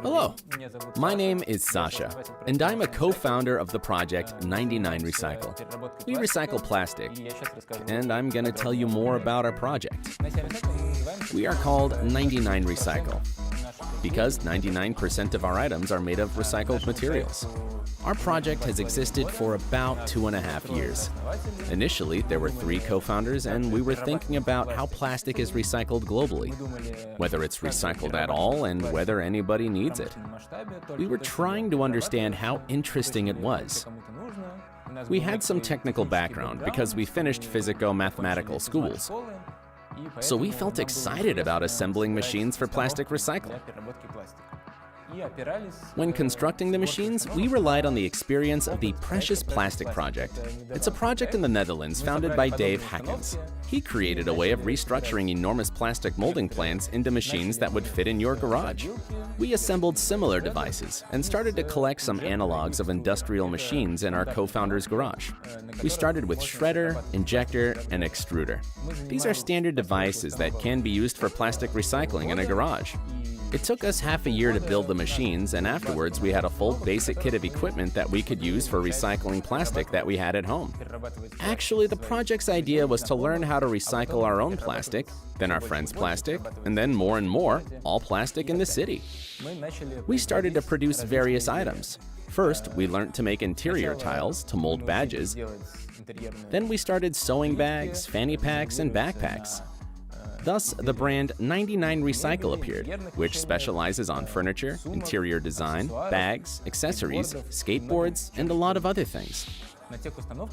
Hello, my name is Sasha, and I'm a co-founder of the project 99Recycle. We recycle plastic, and I'm going to tell you more about our project. We are called 99Recycle because 99% of our items are made of recycled materials. Our project has existed for about 2.5 years. Initially, there were 3 co-founders, and we were thinking about how plastic is recycled globally, whether it's recycled at all and whether anybody needs it. We were trying to understand how interesting it was. We had some technical background because we finished physico-mathematical schools, so we felt excited about assembling machines for plastic recycle. When constructing the machines, we relied on the experience of the Precious Plastic Project. It's a project in the Netherlands founded by Dave Hackens. He created a way of restructuring enormous plastic molding plants into machines that would fit in your garage. We assembled similar devices and started to collect some analogs of industrial machines in our co-founder's garage. We started with shredder, injector, and extruder. These are standard devices that can be used for plastic recycling in a garage. It took us half a year to build the machines, and afterwards we had a full basic kit of equipment that we could use for recycling plastic that we had at home. Actually, the project's idea was to learn how to recycle our own plastic, then our friends' plastic, and then more and more, all plastic in the city. We started to produce various items. First, we learned to make interior tiles to mold badges. Then we started sewing bags, fanny packs, and backpacks. Thus, the brand 99Recycle appeared, which specializes on furniture, interior design, bags, accessories, skateboards, and a lot of other things.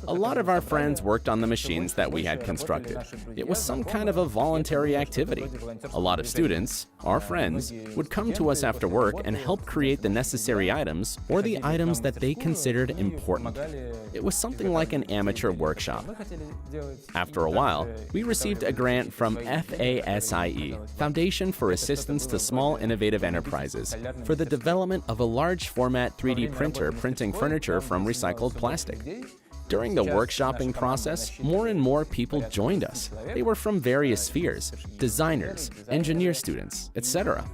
A lot of our friends worked on the machines that we had constructed. It was some kind of a voluntary activity. A lot of students, our friends, would come to us after work and help create the necessary items or the items that they considered important. It was something like an amateur workshop. After a while, we received a grant from FASIE, Foundation for Assistance to Small Innovative Enterprises, for the development of a large format 3D printer printing furniture from recycled plastic. During the workshopping process, more and more people joined us. They were from various spheres, designers, engineer students, etc.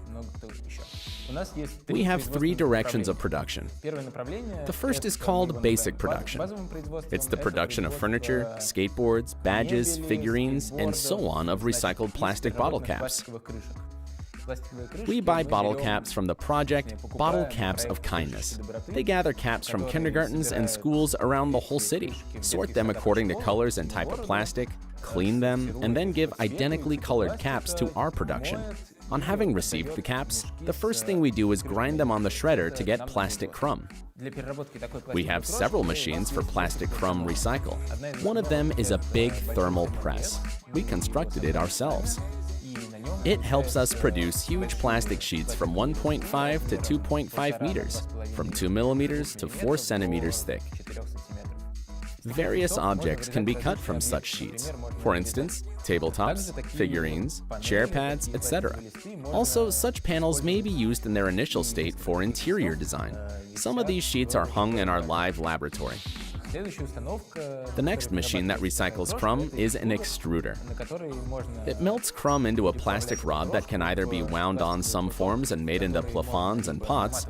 We have 3 directions of production. The first is called basic production. It's the production of furniture, skateboards, badges, figurines, and so on of recycled plastic bottle caps. We buy bottle caps from the project Bottle Caps of Kindness. They gather caps from kindergartens and schools around the whole city, sort them according to colors and type of plastic, clean them, and then give identically colored caps to our production. On having received the caps, the first thing we do is grind them on the shredder to get plastic crumb. We have several machines for plastic crumb recycle. One of them is a big thermal press. We constructed it ourselves. It helps us produce huge plastic sheets from 1.5 to 2.5 meters, from 2 millimeters to 4 centimeters thick. Various objects can be cut from such sheets. For instance, tabletops, figurines, chair pads, etc. Also, such panels may be used in their initial state for interior design. Some of these sheets are hung in our live laboratory. The next machine that recycles crumb is an extruder. It melts crumb into a plastic rod that can either be wound on some forms and made into plafonds and pots,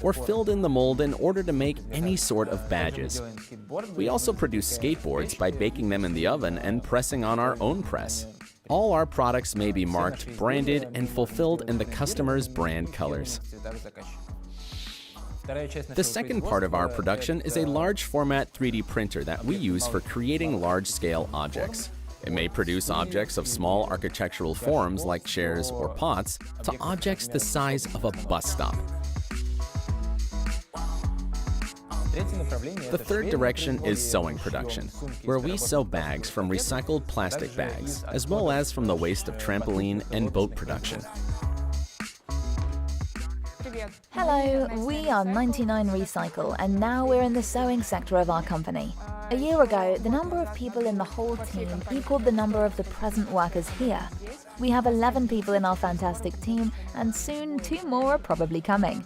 or filled in the mold in order to make any sort of badges. We also produce skateboards by baking them in the oven and pressing on our own press. All our products may be marked, branded, and fulfilled in the customer's brand colors. The second part of our production is a large format 3D printer that we use for creating large-scale objects. It may produce objects of small architectural forms like chairs or pots to objects the size of a bus stop. The third direction is sewing production, where we sew bags from recycled plastic bags, as well as from the waste of trampoline and boat production. Hello, we are 99Recycle, and now we're in the sewing sector of our company. A year ago, the number of people in the whole team equaled the number of the present workers here. We have 11 people in our fantastic team, and soon 2 more are probably coming.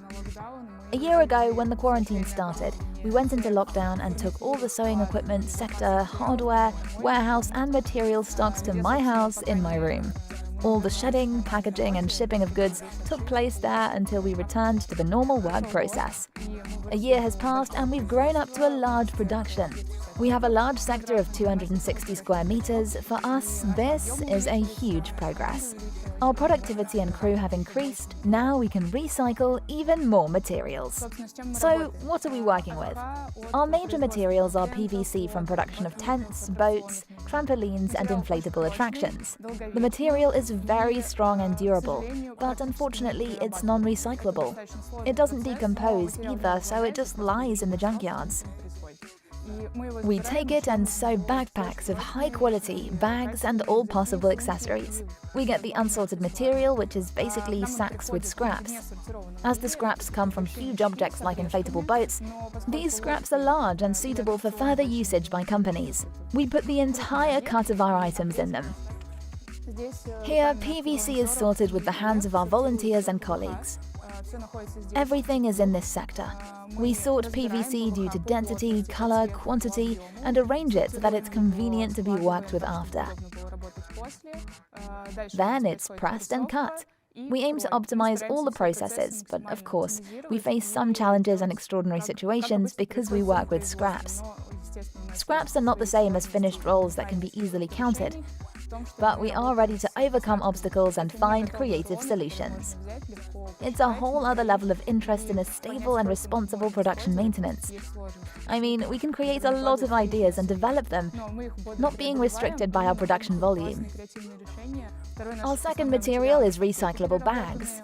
A year ago, when the quarantine started, we went into lockdown and took all the sewing equipment, sector, hardware, warehouse and material stocks to my house in my room. All the shedding, packaging, and shipping of goods took place there until we returned to the normal work process. A year has passed and we've grown up to a large production. We have a large sector of 260 square meters. For us, this is a huge progress. Our productivity and crew have increased. Now we can recycle even more materials. So, what are we working with? Our major materials are PVC from production of tents, boats, trampolines, and inflatable attractions. The material is very strong and durable, but unfortunately it's non-recyclable. It doesn't decompose either, so it just lies in the junkyards. We take it and sew backpacks of high quality, bags and all possible accessories. We get the unsorted material, which is basically sacks with scraps. As the scraps come from huge objects like inflatable boats, these scraps are large and suitable for further usage by companies. We put the entire cut of our items in them. Here, PVC is sorted with the hands of our volunteers and colleagues. Everything is in this sector. We sort PVC due to density, color, quantity, and arrange it so that it's convenient to be worked with after. Then it's pressed and cut. We aim to optimize all the processes, but of course, we face some challenges and extraordinary situations because we work with scraps. Scraps are not the same as finished rolls that can be easily counted, but we are ready to overcome obstacles and find creative solutions. It's a whole other level of interest in a stable and responsible production maintenance. I mean, we can create a lot of ideas and develop them, not being restricted by our production volume. Our second material is recyclable bags.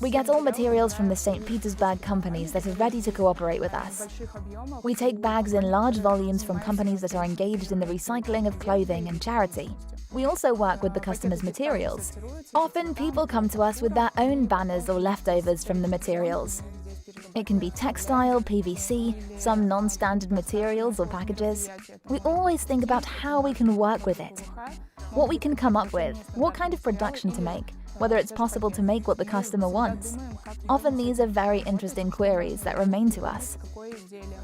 We get all materials from the Saint-Petersburg companies that are ready to cooperate with us. We take bags in large volumes from companies that are engaged in the recycling of clothing and charity. We also work with the customers' materials. Often people come to us with their own banners or leftovers from the materials. It can be textile, PVC, some non-standard materials or packages. We always think about how we can work with it, what we can come up with, what kind of production to make, whether it's possible to make what the customer wants. Often these are very interesting queries that remain to us.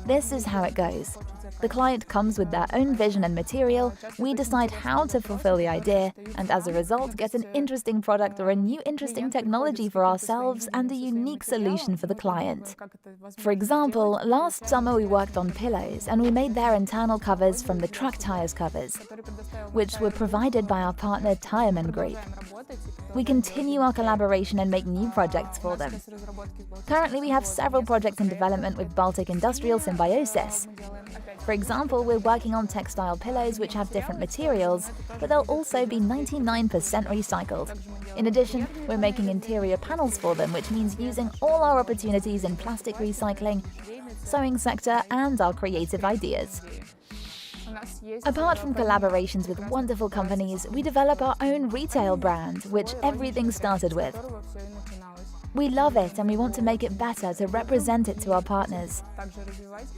This is how it goes. The client comes with their own vision and material, we decide how to fulfill the idea, and as a result get an interesting product or a new interesting technology for ourselves and a unique solution for the client. For example, last summer we worked on pillows and we made their internal covers from the truck tires covers, which were provided by our partner Tireman Group. We continue our collaboration and make new projects for them. Currently, we have several projects in development with Baltic Industrial Symbiosis. For example, we're working on textile pillows which have different materials, but they'll also be 99% recycled. In addition, we're making interior panels for them, which means using all our opportunities in plastic recycling, sewing sector, and our creative ideas. Apart from collaborations with wonderful companies, we develop our own retail brand, which everything started with. We love it and we want to make it better to represent it to our partners.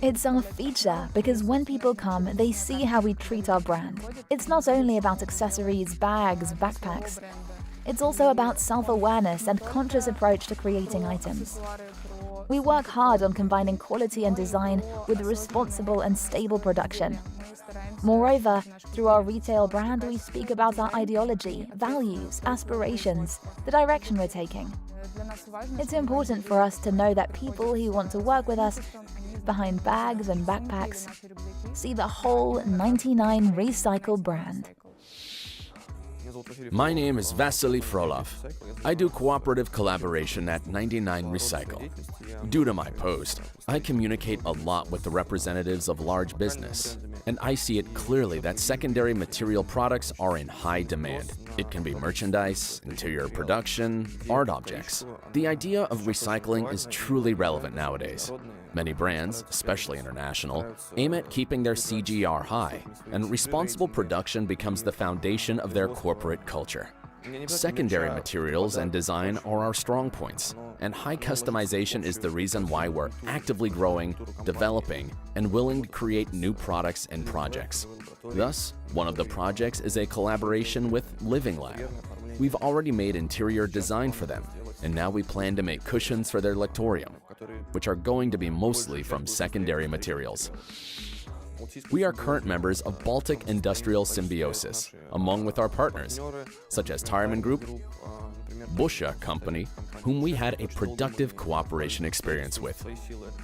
It's our feature because when people come, they see how we treat our brand. It's not only about accessories, bags, backpacks. It's also about self-awareness and conscious approach to creating items. We work hard on combining quality and design with responsible and stable production. Moreover, through our retail brand, we speak about our ideology, values, aspirations, the direction we're taking. It's important for us to know that people who want to work with us behind bags and backpacks see the whole 99Recycle brand. My name is Vasily Frolov. I do cooperative collaboration at 99Recycle. Due to my post, I communicate a lot with the representatives of large business, and I see it clearly that secondary material products are in high demand. It can be merchandise, interior production, art objects. The idea of recycling is truly relevant nowadays. Many brands, especially international, aim at keeping their CGR high, and responsible production becomes the foundation of their corporate culture. Secondary materials and design are our strong points, and high customization is the reason why we're actively growing, developing, and willing to create new products and projects. Thus, one of the projects is a collaboration with Living Lab. We've already made interior design for them, and now we plan to make cushions for their lectorium, which are going to be mostly from secondary materials. We are current members of Baltic Industrial Symbiosis, among with our partners, such as Tyreman Group, Busha Company, whom we had a productive cooperation experience with.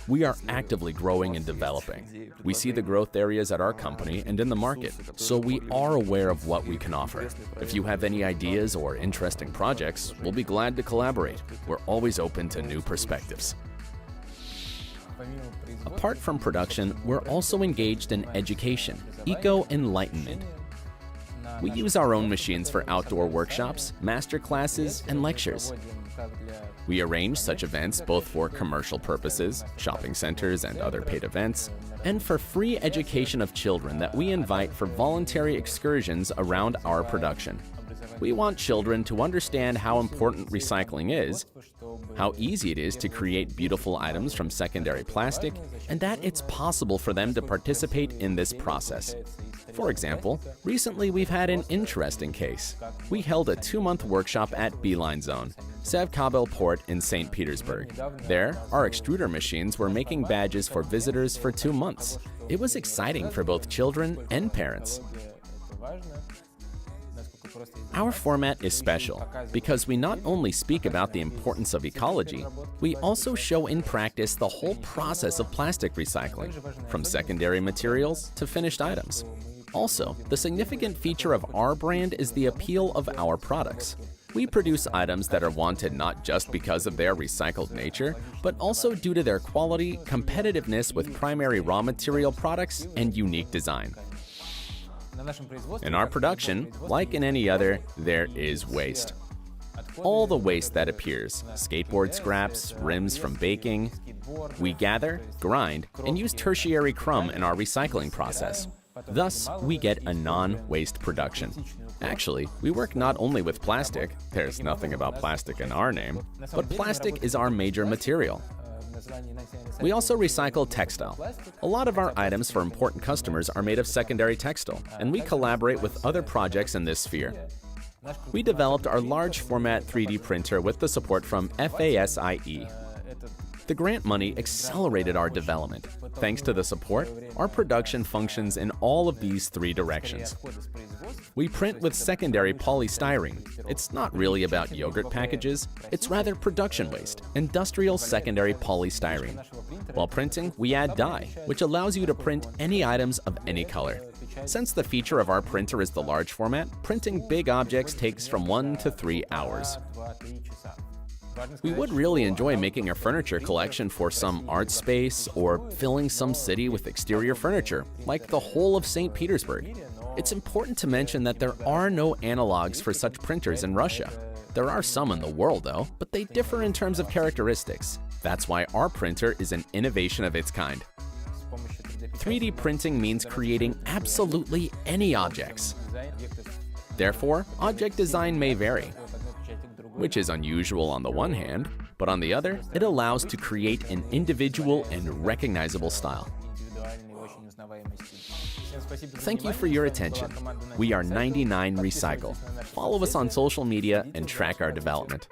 We are actively growing and developing. We see the growth areas at our company and in the market, so we are aware of what we can offer. If you have any ideas or interesting projects, we'll be glad to collaborate. We're always open to new perspectives. Apart from production, we're also engaged in education, eco-enlightenment. We use our own machines for outdoor workshops, master classes, and lectures. We arrange such events both for commercial purposes, shopping centers and other paid events, and for free education of children that we invite for voluntary excursions around our production. We want children to understand how important recycling is, how easy it is to create beautiful items from secondary plastic, and that it's possible for them to participate in this process. For example, recently we've had an interesting case. We held a 2-month workshop at Beeline Zone, Sevkabel Port in St. Petersburg. There, our extruder machines were making badges for visitors for 2 months. It was exciting for both children and parents. Our format is special because we not only speak about the importance of ecology, we also show in practice the whole process of plastic recycling, from secondary materials to finished items. Also, the significant feature of our brand is the appeal of our products. We produce items that are wanted not just because of their recycled nature, but also due to their quality, competitiveness with primary raw material products, and unique design. In our production, like in any other, there is waste. All the waste that appears, skateboard scraps, rims from baking, we gather, grind, and use tertiary crumb in our recycling process. Thus, we get a non-waste production. Actually, we work not only with plastic, there's nothing about plastic in our name, but plastic is our major material. We also recycle textile. A lot of our items for important customers are made of secondary textile, and we collaborate with other projects in this sphere. We developed our large format 3D printer with the support from FASIE. The grant money accelerated our development. Thanks to the support, our production functions in all of these 3 directions. We print with secondary polystyrene. It's not really about yogurt packages, it's rather production waste, industrial secondary polystyrene. While printing, we add dye, which allows you to print any items of any color. Since the feature of our printer is the large format, printing big objects takes from 1 to 3 hours. We would really enjoy making a furniture collection for some art space or filling some city with exterior furniture, like the whole of St. Petersburg. It's important to mention that there are no analogs for such printers in Russia. There are some in the world though, but they differ in terms of characteristics. That's why our printer is an innovation of its kind. 3D printing means creating absolutely any objects. Therefore, object design may vary, which is unusual on the one hand, but on the other, it allows to create an individual and recognizable style. Thank you for your attention. We are 99Recycle. Follow us on social media and track our development.